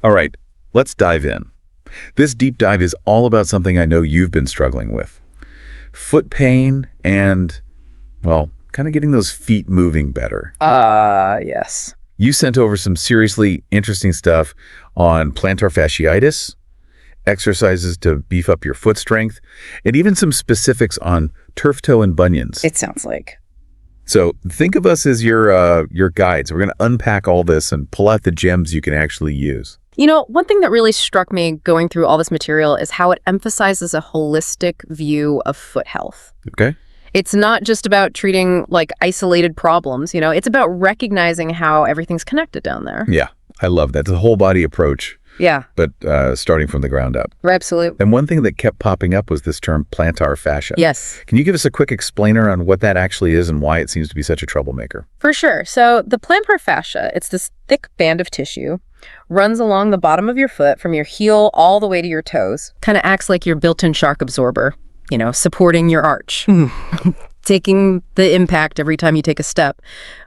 All right, let's dive in. This deep dive is all about something I know you've been struggling with. Foot pain and, well, kind of getting those feet moving better. Yes. You sent over some seriously interesting stuff on plantar fasciitis, exercises to beef up your foot strength, and even some specifics on turf toe and bunions. It sounds like. So think of us as your guides. We're going to unpack all this and pull out the gems you can actually use. You know, one thing that really struck me going through all this material is how it emphasizes a holistic view of foot health. Okay. It's not just about treating like isolated problems, it's about recognizing how everything's connected down there. Yeah, I love that. It's a whole body approach. Yeah. But starting from the ground up. Absolutely. And one thing that kept popping up was this term plantar fascia. Yes. Can you give us a quick explainer on what that actually is and why it seems to be such a troublemaker? For sure. So the plantar fascia, it's this thick band of tissue, runs along the bottom of your foot from your heel all the way to your toes. Kind of acts like your built-in shock absorber, supporting your arch. Taking the impact every time you take a step.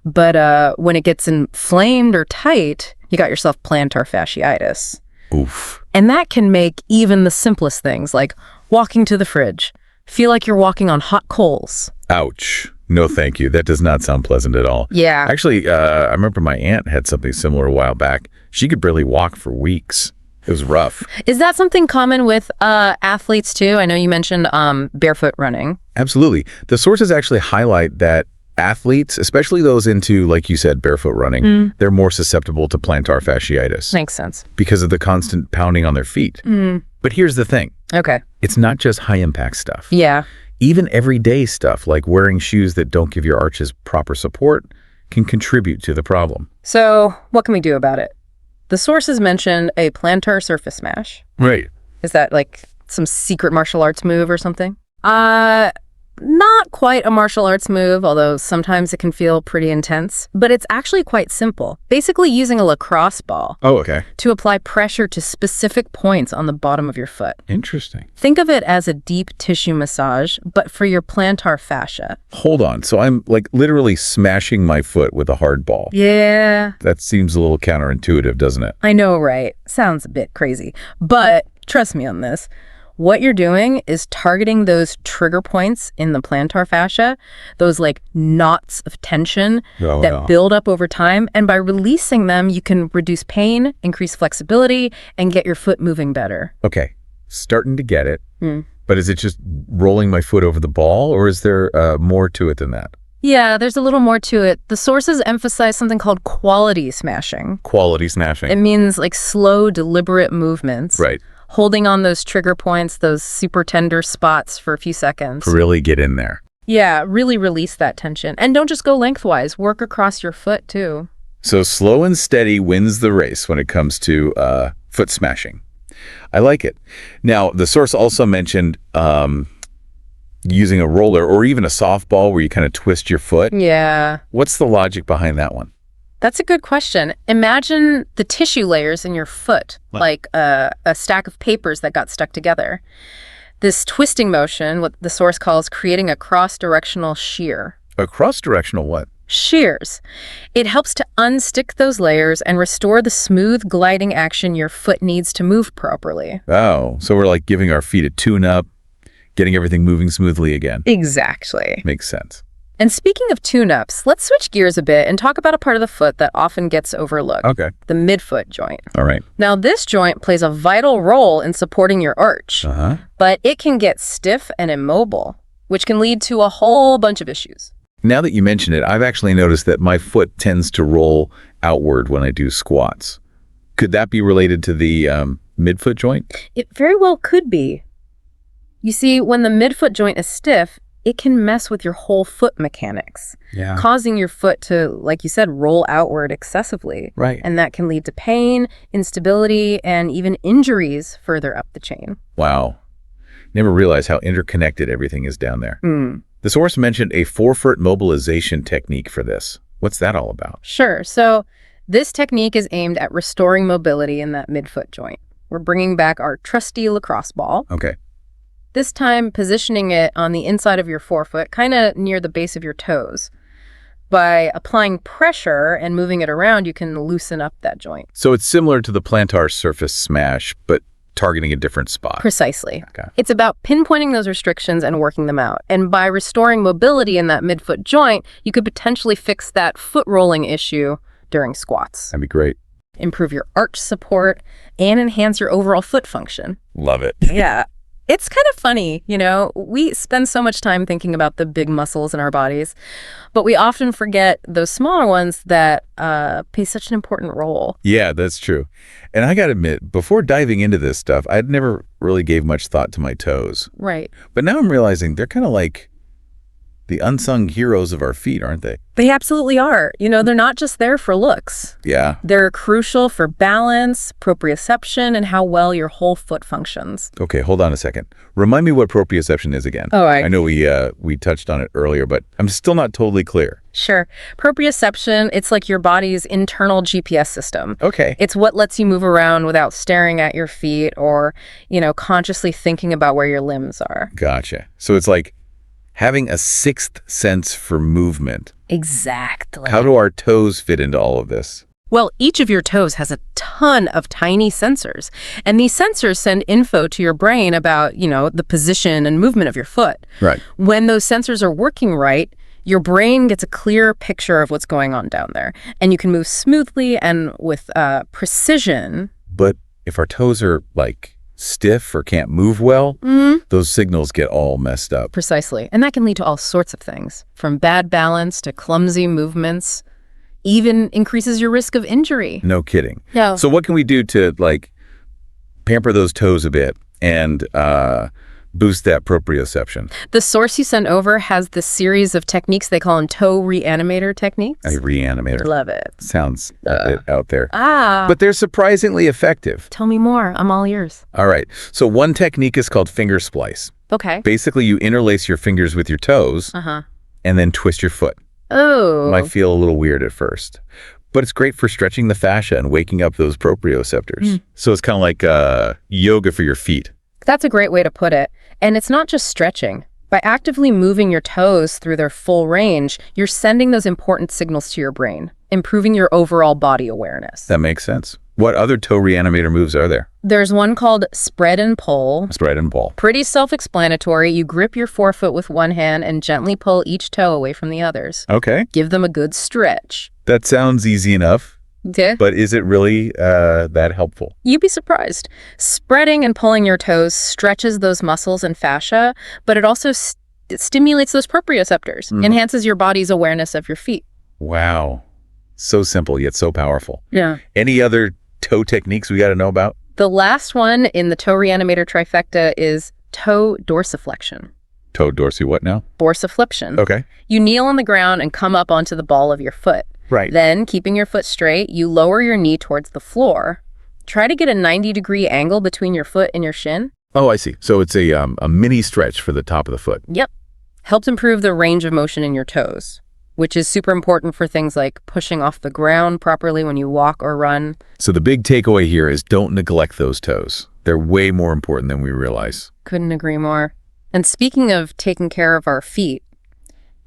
But when it gets inflamed or tight, you got yourself plantar fasciitis. Oof. And that can make even the simplest things like walking to the fridge feel like you're walking on hot coals. Ouch. No, thank you. That does not sound pleasant at all. Yeah. Actually, I remember my aunt had something similar a while back. She could barely walk for weeks. It was rough. Is that something common with athletes too? I know you mentioned barefoot running. Absolutely. The sources actually highlight that athletes, especially those into, like you said, barefoot running, they're more susceptible to plantar fasciitis. Makes sense. Because of the constant pounding on their feet. But here's the thing. Okay. It's not just high-impact stuff. Yeah. Even everyday stuff, like wearing shoes that don't give your arches proper support, can contribute to the problem. So what can we do about it? The sources mentioned a plantar surface smash. Right. Is that like some secret martial arts move or something? Not quite a martial arts move, although sometimes it can feel pretty intense. But it's actually quite simple. Basically using a lacrosse ball. Oh, okay. To apply pressure to specific points on the bottom of your foot. Interesting. Think of it as a deep tissue massage, but for your plantar fascia. Hold on. So I'm like literally smashing my foot with a hard ball. Yeah. That seems a little counterintuitive, doesn't it? I know, right? Sounds a bit crazy. But trust me on this. What you're doing is targeting those trigger points in the plantar fascia, those like knots of tension that build up over time. And by releasing them, you can reduce pain, increase flexibility, and get your foot moving better. Okay. Starting to get it. But is it just rolling my foot over the ball, or is there more to it than that? Yeah, there's a little more to it. The sources emphasize something called quality smashing. Quality smashing. It means like slow, deliberate movements. Right. Holding on those trigger points, those super tender spots for a few seconds. Really get in there. Yeah, really release that tension. And don't just go lengthwise. Work across your foot, too. So slow and steady wins the race when it comes to foot smashing. I like it. Now, the source also mentioned using a roller or even a softball where you kind of twist your foot. Yeah. What's the logic behind that one? That's a good question. Imagine the tissue layers in your foot, like a stack of papers that got stuck together. This twisting motion, what the source calls creating a cross-directional shear. A cross-directional what? Shears. It helps to unstick those layers and restore the smooth gliding action your foot needs to move properly. Oh, so we're like giving our feet a tune-up, getting everything moving smoothly again. Exactly. Makes sense. And speaking of tune-ups, let's switch gears a bit and talk about a part of the foot that often gets overlooked. Okay. The midfoot joint. All right. Now, this joint plays a vital role in supporting your arch, but it can get stiff and immobile, which can lead to a whole bunch of issues. Now that you mention it, I've actually noticed that my foot tends to roll outward when I do squats. Could that be related to the midfoot joint? It very well could be. You see, when the midfoot joint is stiff, it can mess with your whole foot mechanics, causing your foot to, like you said, roll outward excessively. Right. And that can lead to pain, instability, and even injuries further up the chain. Wow. Never realized how interconnected everything is down there. The source mentioned a forefoot mobilization technique for this. What's that all about? Sure. So this technique is aimed at restoring mobility in that midfoot joint. We're bringing back our trusty lacrosse ball. Okay. This time positioning it on the inside of your forefoot, kind of near the base of your toes. By applying pressure and moving it around, you can loosen up that joint. So it's similar to the plantar surface smash, but targeting a different spot. Precisely. Okay. It's about pinpointing those restrictions and working them out. And by restoring mobility in that midfoot joint, you could potentially fix that foot rolling issue during squats, That'd be great. improve your arch support, and enhance your overall foot function. Love it. Yeah. It's kind of funny, we spend so much time thinking about the big muscles in our bodies, but we often forget those smaller ones that play such an important role. Yeah, that's true. And I gotta admit, before diving into this stuff, I'd never really gave much thought to my toes. Right. But now I'm realizing they're kind of like the unsung heroes of our feet, aren't they? They absolutely are. They're not just there for looks. Yeah. They're crucial for balance, proprioception, and how well your whole foot functions. Okay, hold on a second. Remind me what proprioception is again. All right. I know we touched on it earlier, but I'm still not totally clear. Sure. Proprioception, it's like your body's internal GPS system. Okay. It's what lets you move around without staring at your feet or, consciously thinking about where your limbs are. Gotcha. So it's like having a sixth sense for movement. Exactly. How do our toes fit into all of this? Well, each of your toes has a ton of tiny sensors, and these sensors send info to your brain about, the position and movement of your foot. Right. When those sensors are working right, your brain gets a clear picture of what's going on down there, and you can move smoothly and with precision. But if our toes are like stiff or can't move well, those signals get all messed up. Precisely. And that can lead to all sorts of things, from bad balance to clumsy movements, even increases your risk of injury. No kidding. Yeah. So what can we do to pamper those toes a bit and boost that proprioception? The source you sent over has this series of techniques. They call them toe reanimator techniques. A reanimator. Love it. Sounds a bit out there. But they're surprisingly effective. tell me more. I'm all ears. All right. So one technique is called finger splice. Okay. Basically, you interlace your fingers with your toes and then twist your foot. Oh. Might feel a little weird at first, but it's great for stretching the fascia and waking up those proprioceptors. So it's kind of like yoga for your feet. That's a great way to put it. And it's not just stretching. By actively moving your toes through their full range, you're sending those important signals to your brain, improving your overall body awareness. That makes sense. What other toe reanimator moves are there? There's one called spread and pull. Spread and pull. Pretty self-explanatory. You grip your forefoot with one hand and gently pull each toe away from the others. Okay. Give them a good stretch. That sounds easy enough, Yeah. but is it really that helpful? You'd be surprised. Spreading and pulling your toes stretches those muscles and fascia, but it also stimulates those proprioceptors, enhances your body's awareness of your feet. Wow. So simple, yet so powerful. Yeah. Any other toe techniques we got to know about? The last one in the toe reanimator trifecta is toe dorsiflexion. Toe dorsey what now? Dorsiflexion. Okay. You kneel on the ground and come up onto the ball of your foot. Right. Then, keeping your foot straight, you lower your knee towards the floor. Try to get a 90-degree angle between your foot and your shin. Oh, I see. So it's a mini stretch for the top of the foot. Yep. Helps improve the range of motion in your toes, which is super important for things like pushing off the ground properly when you walk or run. So the big takeaway here is don't neglect those toes. They're way more important than we realize. Couldn't agree more. And speaking of taking care of our feet,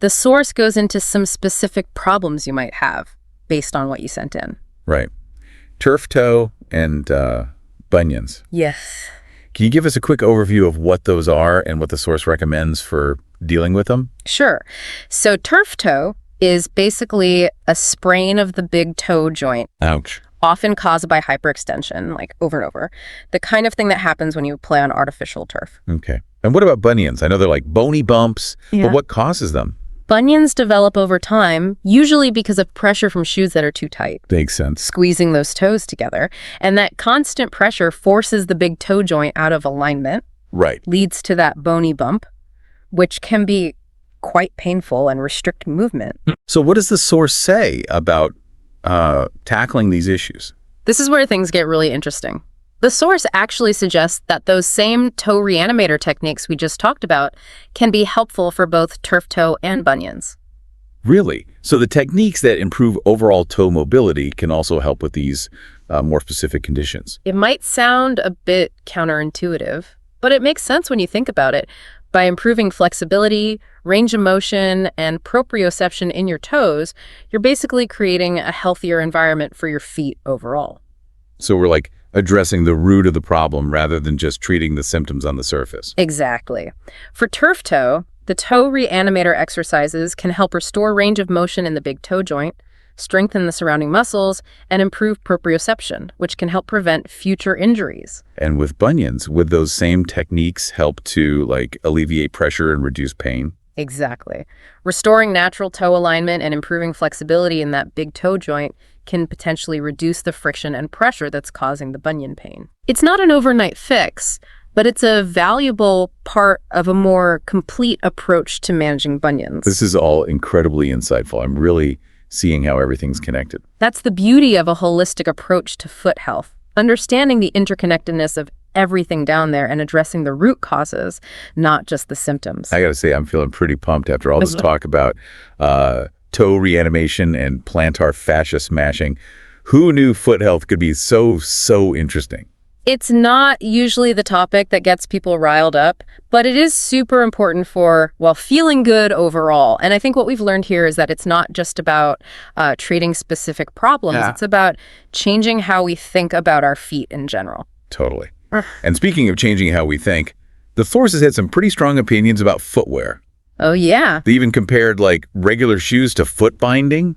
the source goes into some specific problems you might have based on what you sent in. Right. Turf toe and bunions. Yes. Can you give us a quick overview of what those are and what the source recommends for dealing with them? Sure. So turf toe is basically a sprain of the big toe joint, Ouch. often caused by hyperextension, like over and over. The kind of thing that happens when you play on artificial turf. Okay. And what about bunions? I know they're like bony bumps, but what causes them? Bunions develop over time, usually because of pressure from shoes that are too tight, Makes sense. squeezing those toes together. And that constant pressure forces the big toe joint out of alignment, Right. leads to that bony bump, which can be quite painful and restrict movement. So what does the source say about tackling these issues? This is where things get really interesting. The source actually suggests that those same toe reanimator techniques we just talked about can be helpful for both turf toe and bunions. Really? So the techniques that improve overall toe mobility can also help with these more specific conditions. It might sound a bit counterintuitive, but it makes sense when you think about it. By improving flexibility, range of motion, and proprioception in your toes, you're basically creating a healthier environment for your feet overall. So we're like addressing the root of the problem rather than just treating the symptoms on the surface. Exactly. For turf toe, the toe reanimator exercises can help restore range of motion in the big toe joint, strengthen the surrounding muscles, and improve proprioception, which can help prevent future injuries. And with bunions, would those same techniques help to like alleviate pressure and reduce pain? Exactly. Restoring natural toe alignment and improving flexibility in that big toe joint can potentially reduce the friction and pressure that's causing the bunion pain. It's not an overnight fix, but it's a valuable part of a more complete approach to managing bunions. This is all incredibly insightful. I'm really seeing how everything's connected. That's the beauty of a holistic approach to foot health, understanding the interconnectedness of everything down there and addressing the root causes, not just the symptoms. I got to say, I'm feeling pretty pumped after all this talk about toe reanimation and plantar fascia smashing. Who knew foot health could be so interesting? It's not usually the topic that gets people riled up, but it is super important for, well, feeling good overall. And I think what we've learned here is that it's not just about treating specific problems. Yeah. It's about changing how we think about our feet in general. Totally. And speaking of changing how we think, the Thors has had some pretty strong opinions about footwear. Oh, yeah. They even compared like regular shoes to foot binding.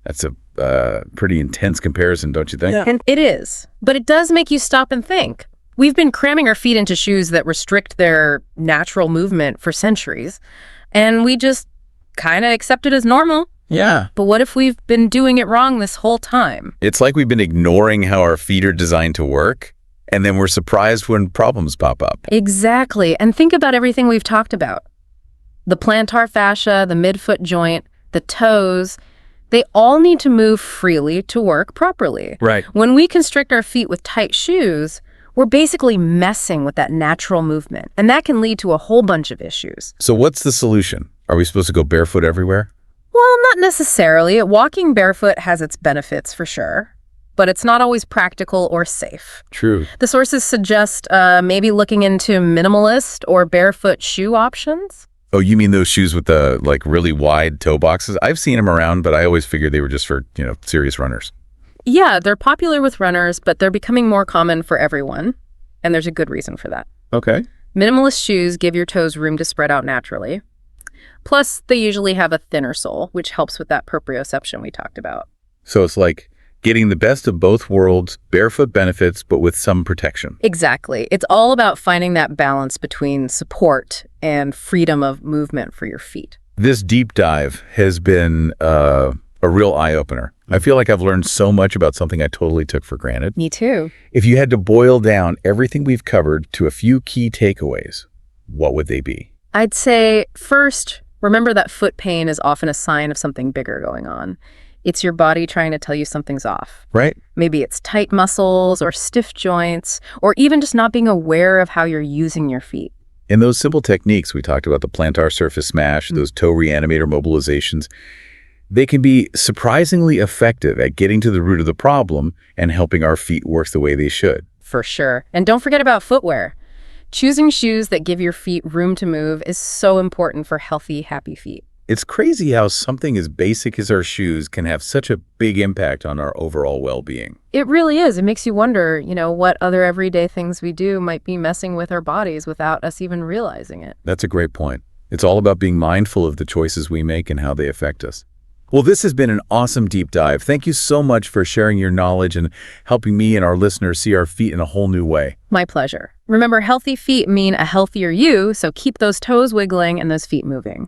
That's a pretty intense comparison, don't you think? Yeah. And it is. But it does make you stop and think. We've been cramming our feet into shoes that restrict their natural movement for centuries, and we just kind of accept it as normal. Yeah. But what if we've been doing it wrong this whole time? It's like we've been ignoring how our feet are designed to work, and then we're surprised when problems pop up. Exactly. And think about everything we've talked about. The plantar fascia, the midfoot joint, the toes, they all need to move freely to work properly. Right. When we constrict our feet with tight shoes, we're basically messing with that natural movement, and that can lead to a whole bunch of issues. So what's the solution? Are we supposed to go barefoot everywhere? Well, not necessarily. Walking barefoot has its benefits for sure, but it's not always practical or safe. True. The sources suggest maybe looking into minimalist or barefoot shoe options. Oh, you mean those shoes with the like really wide toe boxes? I've seen them around, but I always figured they were just for, serious runners. Yeah, they're popular with runners, but they're becoming more common for everyone, and there's a good reason for that. Okay. Minimalist shoes give your toes room to spread out naturally. Plus, they usually have a thinner sole, which helps with that proprioception we talked about. So it's like getting the best of both worlds, barefoot benefits, but with some protection. Exactly. It's all about finding that balance between support and freedom of movement for your feet. This deep dive has been a real eye-opener. I feel like I've learned so much about something I totally took for granted. Me too. If you had to boil down everything we've covered to a few key takeaways, what would they be? I'd say, first, remember that foot pain is often a sign of something bigger going on. It's your body trying to tell you something's off. Right. Maybe it's tight muscles or stiff joints, or even just not being aware of how you're using your feet. In those simple techniques we talked about, the plantar surface smash, those toe reanimator mobilizations, they can be surprisingly effective at getting to the root of the problem and helping our feet work the way they should. For sure. And don't forget about footwear. Choosing shoes that give your feet room to move is so important for healthy, happy feet. It's crazy how something as basic as our shoes can have such a big impact on our overall well-being. It really is. It makes you wonder, what other everyday things we do might be messing with our bodies without us even realizing it. That's a great point. It's all about being mindful of the choices we make and how they affect us. Well, this has been an awesome deep dive. Thank you so much for sharing your knowledge and helping me and our listeners see our feet in a whole new way. My pleasure. Remember, healthy feet mean a healthier you, so keep those toes wiggling and those feet moving.